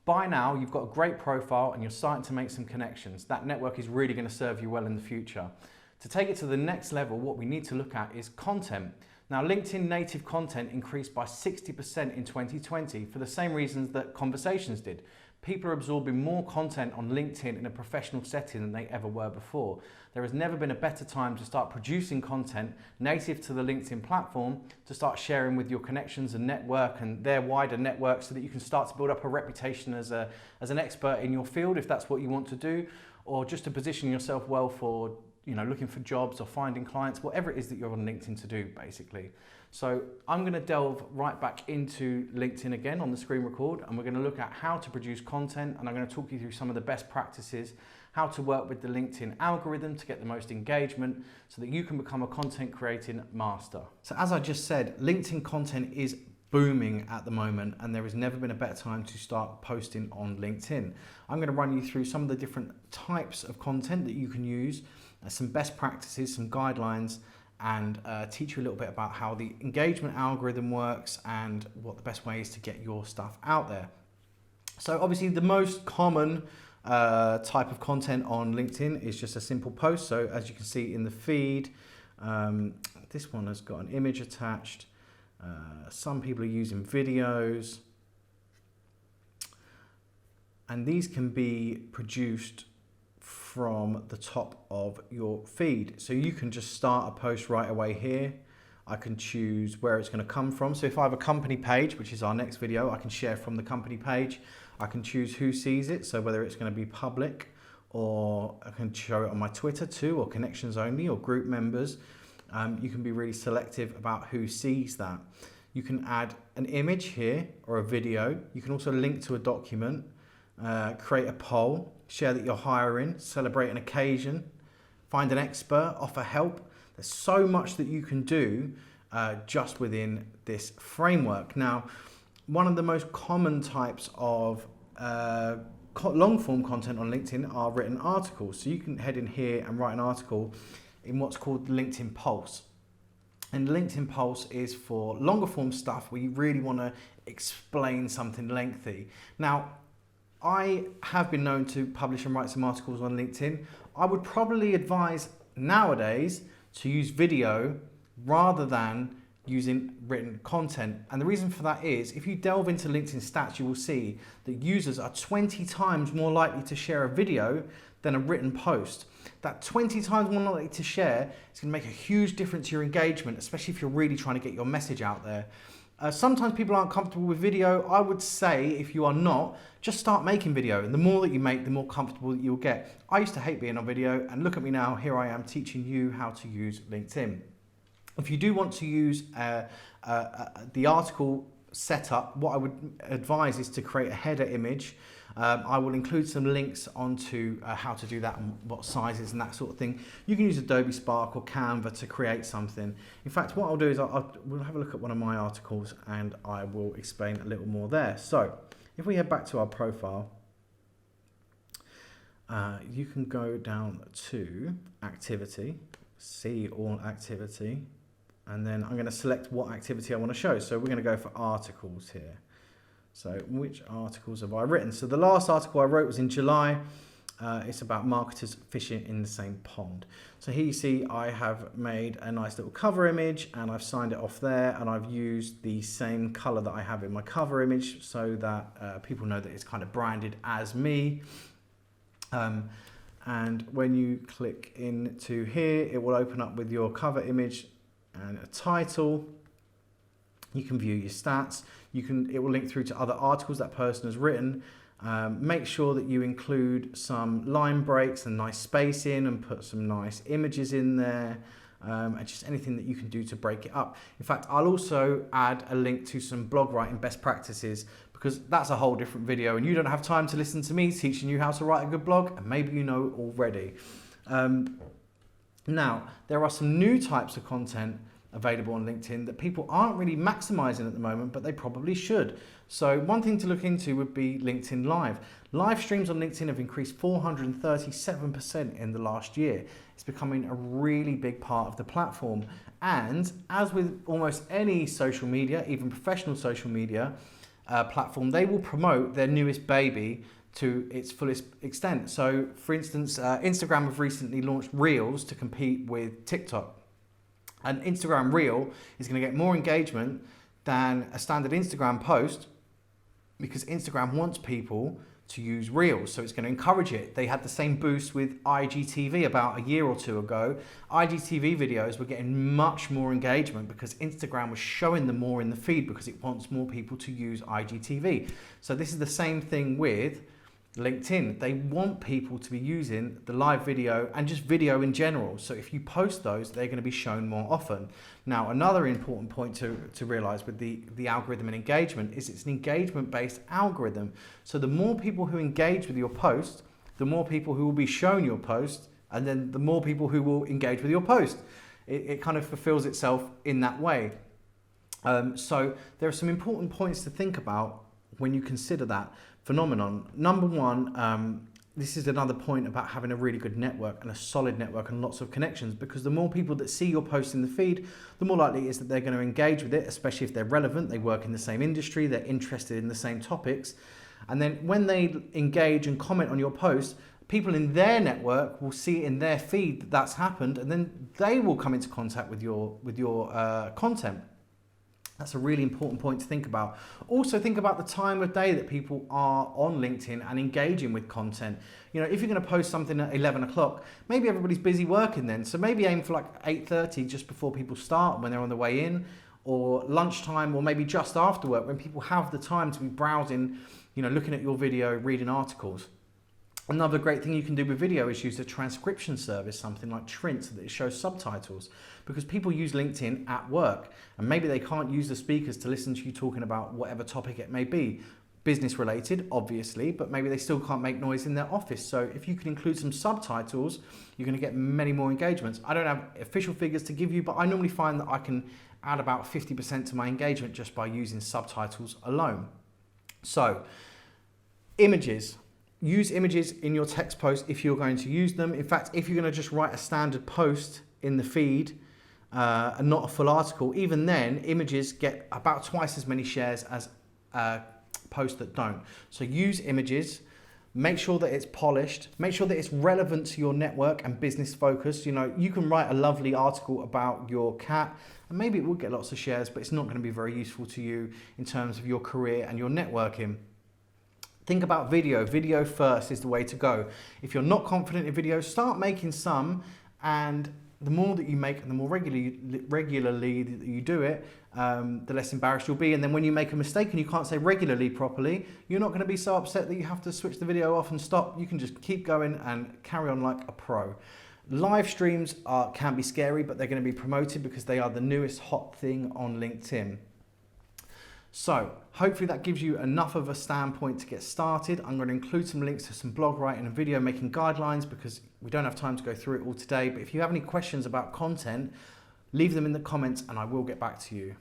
By now, you've got a great profile and you're starting to make some connections. That network is really going to serve you well in the future. To take it to the next level, what we need to look at is content. Now, LinkedIn native content increased by 60% in 2020 for the same reasons that conversations did. People are absorbing more content on LinkedIn in a professional setting than they ever were before. There has never been a better time to start producing content native to the LinkedIn platform, to start sharing with your connections and network and their wider network so that you can start to build up a reputation as an expert in your field if that's what you want to do, or just to position yourself well for looking for jobs or finding clients, whatever it is that you're on LinkedIn to do, basically. So I'm going to delve right back into LinkedIn again on the screen record, and we're going to look at how to produce content, and I'm going to talk you through some of the best practices, how to work with the LinkedIn algorithm to get the most engagement so that you can become a content creating master. So as I just said, LinkedIn content is booming at the moment, and there has never been a better time to start posting on LinkedIn. I'm going to run you through some of the different types of content that you can use, some best practices, some guidelines, and teach you a little bit about how the engagement algorithm works and what the best way is to get your stuff out there. So obviously the most common type of content on LinkedIn is just a simple post. So as you can see in the feed, this one has got an image attached. Some people are using videos, and these can be produced from the top of your feed. So you can just start a post right away here. I can choose where it's going to come from. So if I have a company page, which is our next video, I can share from the company page. I can choose who sees it, so whether it's going to be public, or I can show it on my Twitter too, or connections only, or group members. You can be really selective about who sees that. You can add an image here or a video. You can also link to a document, create a poll, share that you're hiring, celebrate an occasion, find an expert, offer help. There's so much that you can do just within this framework. Now, one of the most common types of long form content on LinkedIn are written articles. So you can head in here and write an article in what's called LinkedIn Pulse. And LinkedIn Pulse is for longer form stuff where you really want to explain something lengthy. Now, I have been known to publish and write some articles on LinkedIn. I would probably advise nowadays to use video rather than using written content. And the reason for that is, if you delve into LinkedIn stats, you will see that users are 20 times more likely to share a video than a written post. That 20 times more likely to share is going to make a huge difference to your engagement, especially if you're really trying to get your message out there. Sometimes people aren't comfortable with video. I would say if you are not, just start making video, and the more that you make, the more comfortable that you'll get. I used to hate being on video, and look at me now, here I am teaching you how to use LinkedIn. If you do want to use the article setup, what I would advise is to create a header image. I will include some links onto how to do that and what sizes and that sort of thing. You can use Adobe Spark or Canva to create something. In fact, what I'll do is we'll have a look at one of my articles and I will explain a little more there. So if we head back to our profile, you can go down to activity, see all activity, and then I'm going to select what activity I want to show. So we're going to go for articles here. So which articles have I written? So the last article I wrote was in July. It's about marketers fishing in the same pond. So here you see I have made a nice little cover image and I've signed it off there, and I've used the same color that I have in my cover image so that people know that it's kind of branded as me. And when you click into here, it will open up with your cover image and a title. You can view your stats. It will link through to other articles that person has written. Make sure that you include some line breaks and nice spacing, and put some nice images in there, and just anything that you can do to break it up. In fact, I'll also add a link to some blog writing best practices, because that's a whole different video and you don't have time to listen to me teaching you how to write a good blog, and maybe you know already. Now, there are some new types of content available on LinkedIn that people aren't really maximizing at the moment, but they probably should. So one thing to look into would be LinkedIn Live. Live streams on LinkedIn have increased 437% in the last year. It's becoming a really big part of the platform. And as with almost any social media, even professional social media, platform, they will promote their newest baby to its fullest extent. So for instance, Instagram have recently launched Reels to compete with TikTok. An Instagram Reel is going to get more engagement than a standard Instagram post because Instagram wants people to use Reels, so it's going to encourage it. They had the same boost with IGTV about a year or two ago. IGTV videos were getting much more engagement because Instagram was showing them more in the feed because it wants more people to use IGTV. So this is the same thing with LinkedIn. They want people to be using the live video and just video in general. So if you post those, they're going to be shown more often. Now, another important point to realize with the algorithm and engagement is it's an engagement-based algorithm. So the more people who engage with your post, the more people who will be shown your post, and then the more people who will engage with your post. It kind of fulfills itself in that way. So there are some important points to think about when you consider that phenomenon. Number one, this is another point about having a really good network and a solid network and lots of connections, because the more people that see your post in the feed, the more likely it is that they're going to engage with it, especially if they're relevant, they work in the same industry, they're interested in the same topics. And then when they engage and comment on your post, people in their network will see in their feed that that's happened, and then they will come into contact with your content. That's a really important point to think about. Also think about the time of day that people are on LinkedIn and engaging with content. You know, if you're going to post something at 11 o'clock, maybe everybody's busy working then. So maybe aim for like 8:30 just before people start when they're on the way in, or lunchtime, or maybe just after work when people have the time to be browsing, you know, looking at your video, reading articles. Another great thing you can do with video is use a transcription service, something like Trint, so that it shows subtitles, because people use LinkedIn at work and maybe they can't use the speakers to listen to you talking about whatever topic it may be. Business related, obviously, but maybe they still can't make noise in their office. So if you can include some subtitles, you're going to get many more engagements. I don't have official figures to give you, but I normally find that I can add about 50% to my engagement just by using subtitles alone. So, images. Use images in your text post if you're going to use them. In fact, if you're going to just write a standard post in the feed and not a full article, even then, images get about twice as many shares as posts that don't. So use images. Make sure that it's polished. Make sure that it's relevant to your network and business focused. You know, you can write a lovely article about your cat and maybe it will get lots of shares, but it's not going to be very useful to you in terms of your career and your networking. Think about video. Video first is the way to go. If you're not confident in video, start making some, and the more that you make and the more regularly that you do it, the less embarrassed you'll be. And then when you make a mistake and you can't say regularly properly, you're not going to be so upset that you have to switch the video off and stop. You can just keep going and carry on like a pro. Live streams can be scary, but they're going to be promoted because they are the newest hot thing on LinkedIn. So hopefully that gives you enough of a standpoint to get started. I'm going to include some links to some blog writing and video making guidelines because we don't have time to go through it all today. But if you have any questions about content, leave them in the comments and I will get back to you.